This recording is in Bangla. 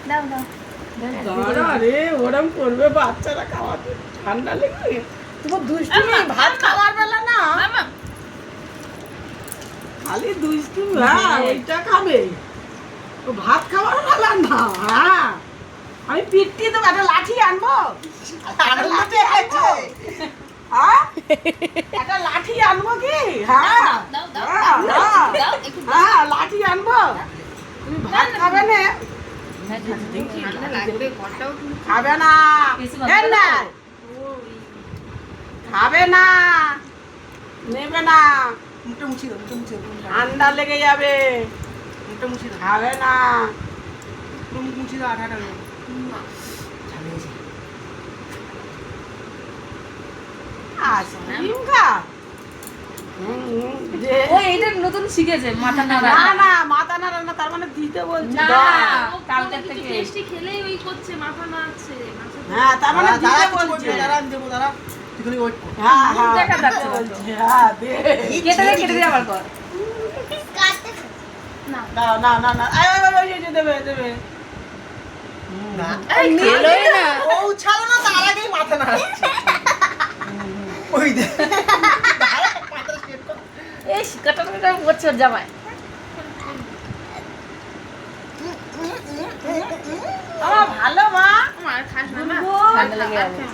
দাও দাও দাঁড়া রে, ওরম করবে বাচ্চারা খাওয়াতে, ঠান্ডা লেগে তোমার দুষ্টুমি। ভাত খাওয়ার বেলা না খালি দুষ্টুমি। হ্যাঁ ওইটা খাবে, ও ভাত খাওয়ার বেলা না। হ্যাঁ আমি পিটটি তো একটা লাঠি আনবো, একটা লাঠি আনবো। হ্যাঁ একটা লাঠি আনবো কি? হ্যাঁ দাও দাও হ্যাঁ, হ্যাঁ, দাও একটু হ্যাঁ লাঠি আনবো। তুমি ভাত খাবে না? ঠান্ডা লাগবে ঘরটাও কিন্তু খাবে না, এই না, খাবে না, নেবে না, মুখটা মুছিয়ে দাও, মুখটা মুছিয়ে দাও, ঠান্ডা লেগে যাবে, মুখটা মুছিয়ে দাও, খাবে না। মুখ মুছিয়ে দাও, আঠাটা দাও। আইসক্রিম খা। যে- ও এটা নতুন শিখেছে মাথা নাড়া। না না মাথা নাড়া না, তার মানে দিতে বলছি। না, দাও। কালকের কিছু থেকে। টেস্টি খেলেই ওই করছে মাথা নাড়ছে মাথা হ্যাঁ তার মানে দাঁড়া, দিতে দাঁড়া, কিছু বলছি। বলছি না, দাঁড়া, আমি দেবো, দাঁড়া। তুই wait কর। হ্যাঁ হ্যাঁ দেখা যাচ্ছে দিতে না তো। বলছি। হ্যাঁ দে। কেটে দিয়ে আবার কর। না দাও না না না, এই, এই, এই, দেবে দেবে। না। এই খেলোই না। পৌঁছালো না, তার আগেই মাথা নাড়াচ্ছে। ওই দে। দাঁড়া, মাথাটা straight কর। এই কাটা বছর জামাই। আমার ভালো মা। আমার খাস না না ঠান্ডা লেগে যাবে। আমার